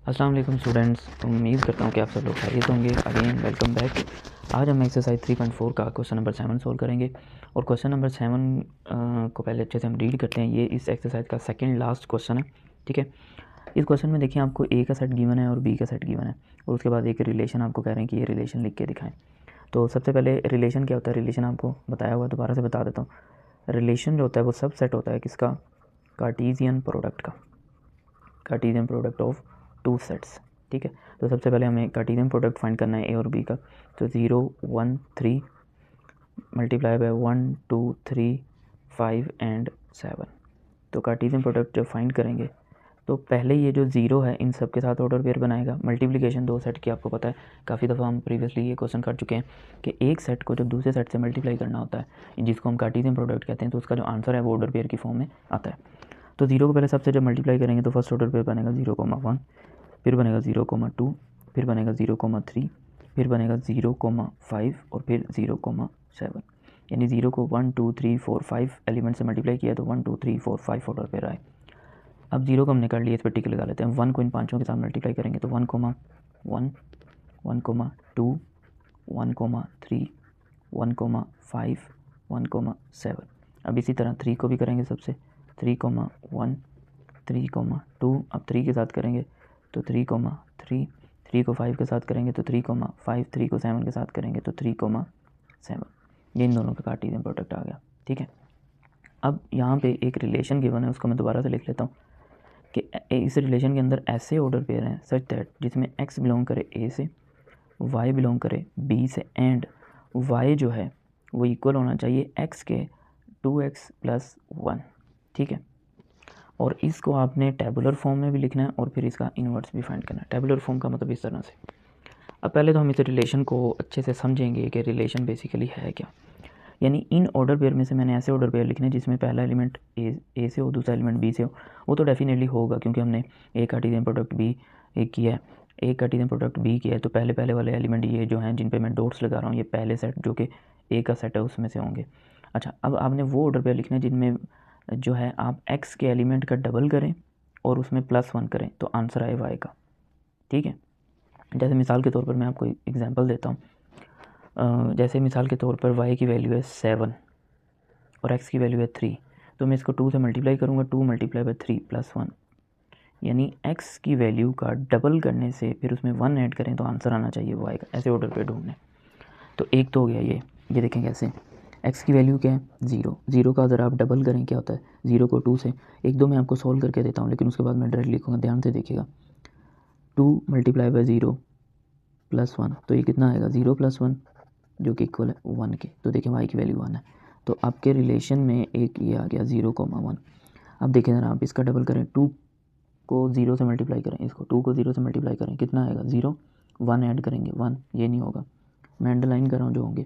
अस्सलाम वालेकुम स्टूडेंट्स, उम्मीद करता हूँ कि आप सब लोग खैरियत होंगे। Again welcome back. आज हम एक्सरसाइज 3.4 का क्वेश्चन नंबर 7 सोल्व करेंगे। और क्वेश्चन नंबर 7 को पहले अच्छे से हम रीड करते हैं। ये इस एक्सरसाइज का सेकंड लास्ट क्वेश्चन है, ठीक है। इस क्वेश्चन में देखिए, आपको ए का सेट गिवन है और बी का सेट गिवन है, और उसके बाद एक रिलेशन आपको कह रहे हैं कि ये रिलेशन लिख के दिखाएं। तो सबसे पहले रिलेशन क्या होता है, रिलेशन आपको बताया हुआ, दोबारा से बता देता हूँ। रिलेशन जो होता है वो सब सेट होता है किसका, कार्टीजियन प्रोडक्ट का, Cartesian product of two sets, ठीक है। तो सबसे पहले हमें कार्टीजियन प्रोडक्ट फाइंड करना है ए और बी का। तो 0 1 3 मल्टीप्लाई बाय 1 2 3 5 एंड 7। तो कार्टीजियन प्रोडक्ट जब फाइंड करेंगे तो पहले ये जो 0 है इन सब के साथ ऑर्डर पेयर बनाएगा। मल्टीप्लिकेशन दो सेट की आपको पता है, काफ़ी दफ़ा हम प्रीवियसली ये क्वेश्चन कर चुके हैं कि एक सेट को जब दूसरे सेट से मल्टीप्लाई करना होता है, जिसको हम कार्टीजियन प्रोडक्ट कहते हैं, तो उसका जो आंसर है वो ऑर्डर पेयर की फॉर्म में आता है। तो 0 को पहले सबसे जब मल्टीप्लाई करेंगे तो फर्स्ट ऑर्डर पेयर बनेगा 0,1, फिर बनेगा 0,2, फिर बनेगा 0,3, फिर बनेगा 0,5 और फिर 0,7। यानी 0 को 1 2 3 4 5 एलिमेंट से मल्टीप्लाई किया तो 1 2 3 4 5 ऑर्डर पेयर आए। अब 0 को हमने कर लिया, इस पर टिक लगा लेते हैं। 1 को इन पाँचों के साथ मल्टीप्लाई करेंगे तो 1,1 1,2 1,3 1,5 1,7। अब इसी तरह 3 को भी करेंगे सबसे, 3,1 3,2। अब 3 के साथ करेंगे तो 3,3, 3 को 5 के साथ करेंगे तो 3,5, 3 को 7 के साथ करेंगे तो 3,7। ये इन दोनों का कार्टीजियन प्रोडक्ट आ गया, ठीक है। अब यहाँ पे एक रिलेशन गिवन है, उसको मैं दोबारा से लिख लेता हूँ कि इस रिलेशन के अंदर ऐसे ऑर्डर पेयर हैं सच दैट जिसमें x बिलोंग करे a से, y बिलोंग करे b से, एंड y जो है वो इक्वल होना चाहिए x के 2x + 1, ठीक है। और इसको आपने टेबुलर फॉर्म में भी लिखना है और फिर इसका इन्वर्स भी फाइंड करना है। टेबुलर फॉर्म का मतलब इस तरह से। अब पहले तो हम इस रिलेशन को अच्छे से समझेंगे कि रिलेशन बेसिकली है क्या। यानी इन ऑर्डर पेयर में से मैंने ऐसे ऑर्डर पेयर लिखने जिसमें पहला एलिमेंट ए से हो, दूसरा एलिमेंट बी से हो। वो तो डेफिनेटली होगा क्योंकि हमने ए कार्टीजियन प्रोडक्ट बी किया है, ए कार्टीजियन प्रोडक्ट बी किया है। तो पहले वाले एलिमेंट ये जो हैं जिन पे मैं डॉट्स लगा रहा हूँ, ये पहले सेट जो कि ए का सेट है उसमें से होंगे। अच्छा, अब आपने वो ऑर्डर पेयर लिखना है जिनमें जो है आप x के एलिमेंट का डबल करें और उसमें +1 करें तो आंसर आए y का, ठीक है। जैसे मिसाल के तौर पर मैं आपको एग्जांपल देता हूँ। जैसे मिसाल के तौर पर y की वैल्यू है 7 और x की वैल्यू है 3, तो मैं इसको 2 से मल्टीप्लाई करूँगा, 2 × 3 + 1, यानी x की वैल्यू का डबल करने से फिर उसमें 1 ऐड करें तो आंसर आना चाहिए y का। ऐसे ऑर्डर पे ढूंढने। तो एक तो हो गया ये देखें कैसे। x की वैल्यू क्या है 0, 0 का अगर आप डबल करें क्या होता है 0 को 2 से। एक दो मैं आपको सॉल्व करके देता हूँ लेकिन उसके बाद मैं डायरेक्ट लिखूँगा, ध्यान से देखिएगा। 2 × 0 + 1, तो ये कितना आएगा 0 + 1 जो कि इक्वल है 1 के। तो देखें y की वैल्यू 1 है, तो आपके रिलेशन में एक ये आ गया 0,1। अब देखें ज़रा, आप इसका डबल करें, 2 को 0 से मल्टीप्लाई करें, इसको 2 को 0 से मल्टीप्लाई करें, कितना आएगा 0, 1 ऐड करेंगे 1, ये नहीं होगा, मैं अंडरलाइन कर रहा हूँ जो होंगे।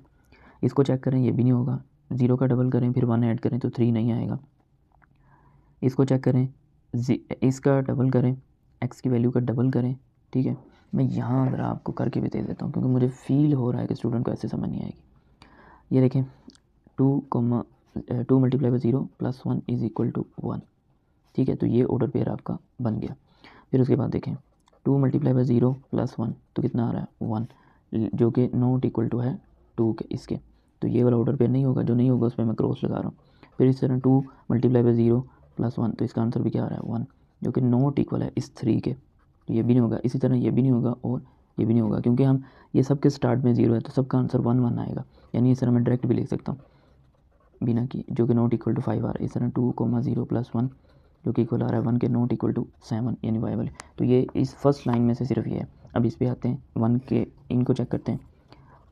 इसको चेक करें, ये भी नहीं होगा। 0 का डबल करें फिर 1 ऐड करें तो 3 नहीं आएगा। इसको चेक करें, इसका डबल करें, x की वैल्यू का डबल करें, ठीक है। मैं यहाँ ज़रा आपको करके भी दे देता हूँ क्योंकि मुझे फील हो रहा है कि स्टूडेंट को ऐसे समझ नहीं आएगी। ये देखें 2 × 0 + 1 = 1, ठीक है। तो ये ऑर्डर पेयर आपका बन गया। फिर उसके बाद देखें 2 × 0 + 1 तो कितना आ रहा है 1, जो कि नॉट इक्वल टू है 2 के इसके। तो ये वाला ऑर्डर पेयर नहीं होगा, जो नहीं होगा उस पर मैं क्रॉस लगा रहा हूँ। फिर इस तरह 2 × 0 + 1 तो इसका आंसर भी क्या आ रहा है 1, जो कि नॉट इक्वल है इस 3 के। तो ये भी नहीं होगा, इसी तरह ये भी नहीं होगा और ये भी नहीं होगा क्योंकि हम ये सब के स्टार्ट में 0 है तो सबका आंसर 1 1 आएगा। यानी इस तरह मैं डायरेक्ट भी लिख सकता हूँ बिना की, जो कि नॉट इक्वल टू 5 आ रहा है। इस तरह 2, 0 + 1 जो कि इक्वल आ रहा है 1 के, नॉट इक्वल टू 7 यानी y वाले। तो ये इस फर्स्ट लाइन में से सिर्फ ये है। अब इस पे आते हैं 1 के, इनको चेक करते हैं।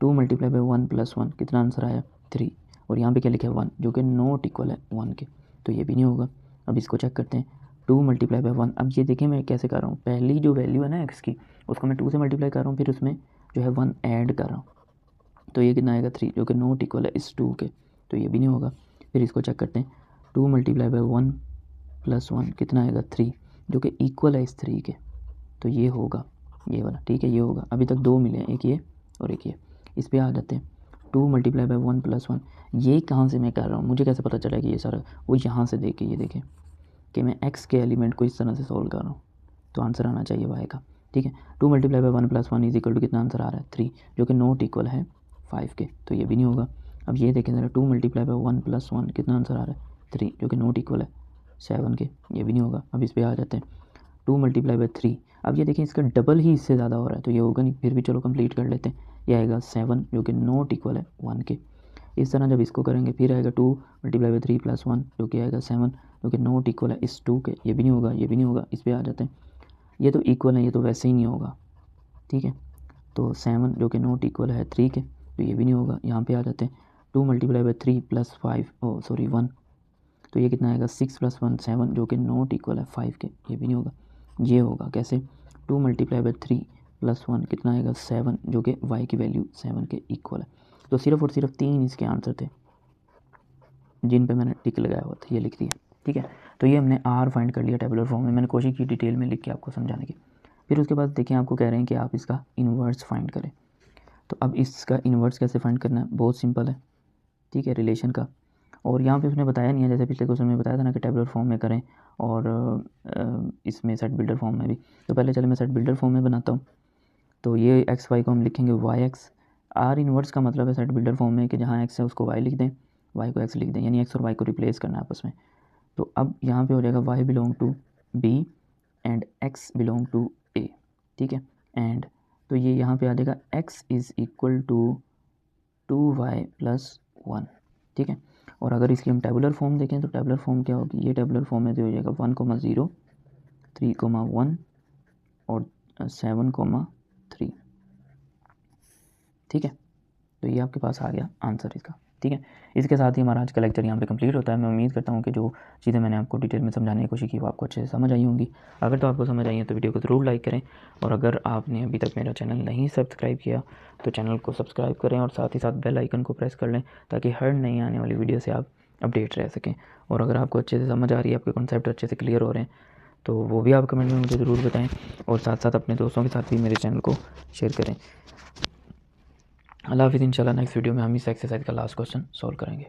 2 × 1 + 1 कितना आंसर आया 3, और यहाँ पे क्या लिखा है 1 जो कि नॉट इक्वल है 1 के, तो ये भी नहीं होगा। अब इसको चेक करते हैं 2 × 1। अब ये देखें मैं कैसे कर रहा हूँ, पहली जो वैल्यू है ना x की उसको मैं 2 से मल्टीप्लाई कर रहा हूँ, फिर उसमें जो है 1 ऐड कर रहा हूँ, तो ये कितना आएगा 3 जो कि नॉट इक्वल है इस 2 के, तो ये भी नहीं होगा। फिर इसको चेक करते हैं 2 × 1 + 1 कितना आएगा 3 जो कि इक्वल है इस 3 के, तो ये होगा ये वाला, ठीक है, ये होगा। अभी तक 2 मिले हैं, एक ये और एक ये। इस पे आ जाते हैं 2 × 1 + 1, ये कहाँ से मैं कर रहा हूँ, मुझे कैसे पता चला कि ये सारा, वो यहाँ से ये देखें कि मैं x के एलिमेंट को इस तरह से सॉल्व कर रहा हूँ, तो आंसर आना चाहिए y का। ठीक है। 2 multiply by 1 + 1 is equal to कितना आंसर आ रहा है 3, जो कि नॉट इक्वल है 5 के, तो ये भी नहीं होगा। अब ये देखें ज़रा, 2 मल्टीप्लाई बाय 1 + 1 कितना आंसर आ रहा है 3, जो कि नॉट इक्वल है 7 के, ये भी नहीं होगा। अब इस पर आ जाते हैं, 2 मल्टीप्लाई बाय 3, अब ये देखें इसका डबल ही इससे ज़्यादा हो रहा है, तो ये होगा नहीं, फिर भी चलो कंप्लीट कर लेते हैं। ये आएगा 7, जो कि नॉट इक्वल है 1 के। इस तरह जब इसको करेंगे फिर आएगा 2 मल्टीप्लाई बाय 3 + 1, जो कि आएगा 7, जो कि नॉट इक्वल है इस 2 के, ये भी नहीं होगा, ये भी नहीं होगा। इस पर आ जाते हैं, ये तो इक्वल है, ये तो वैसे ही नहीं होगा, ठीक है। तो 7 जो कि नॉट इक्वल है 3 के, तो ये भी नहीं होगा। यहाँ पे आ जाते हैं, 2 मल्टीप्लाई बाय 3 + 5 1, तो ये कितना आएगा 6 + 1 7, जो कि नॉट इक्वल है 5 के, ये भी नहीं होगा। ये होगा कैसे, 2 मल्टीप्लाई बाय 3 + 1 कितना आएगा 7, जो कि y की वैल्यू 7 के इक्वल है। तो सिर्फ और सिर्फ 3 इसके आंसर थे जिन पे मैंने टिक लगाया हुआ था, ये लिख दिया, ठीक है। तो ये हमने r फाइंड कर लिया टेबुलर फॉर्म में, मैंने कोशिश की डिटेल में लिख के आपको समझाने की। फिर उसके बाद देखिए आपको कह रहे हैं कि आप इसका इन्वर्स फाइंड करें। तो अब इसका इन्वर्स कैसे फाइंड करना है, बहुत सिंपल है, ठीक है, रिलेशन का। और यहाँ पे उसने बताया नहीं है, जैसे पिछले क्वेश्चन में बताया था ना कि टेबुलर फॉर्म में करें और इसमें सेट बिल्डर फॉर्म में भी। तो पहले चले मैं सेट बिल्डर फॉर्म में बनाता हूँ। तो ये एक्स वाई को हम लिखेंगे वाई एक्स। आर इन्वर्स का मतलब है सेट बिल्डर फॉर्म में कि जहाँ एक्स है उसको वाई लिख दें, वाई को एक्स लिख दें, यानी एक्स और वाई को रिप्लेस करना है आपस में। तो अब यहाँ पे हो जाएगा Y belong to B and X belong to A, ठीक है। एंड तो ये यहाँ पे आ जाएगा x is equal to 2y + 1, ठीक है। और अगर इसकी हम टेबुलर फॉर्म देखें तो टेबुलर फॉर्म क्या होगी, ये टेबुलर फॉर्म में तो हो जाएगा 1,0 3,1 और 7,3, ठीक है। तो ये आपके पास आ गया आंसर इसका, ठीक है। इसके साथ ही हमारा आज का लेक्चर यहाँ पे कंप्लीट होता है। मैं उम्मीद करता हूँ कि जो चीज़ें मैंने आपको डिटेल में समझाने की कोशिश की वो आपको अच्छे से समझ आई होंगी। अगर तो आपको समझ आई है तो वीडियो को ज़रूर लाइक करें, और अगर आपने अभी तक मेरा चैनल नहीं सब्सक्राइब किया तो चैनल को सब्सक्राइब करें और साथ ही साथ बेल आइकन को प्रेस कर लें, ताकि हर नई आने वाली वीडियो से आप अपडेट रह सकें। और अगर आपको अच्छे से समझ आ रही है, आपके कॉन्सेप्ट अच्छे से क्लियर हो रहे हैं, तो वो भी आप कमेंट में मुझे ज़रूर बताएं, और साथ साथ अपने दोस्तों के साथ भी मेरे चैनल को शेयर करें। अल्लाह हाफ़िज़। इंशाल्लाह नेक्स्ट वीडियो में हम इस एक्सरसाइज का लास्ट क्वेश्चन सॉल्व करेंगे।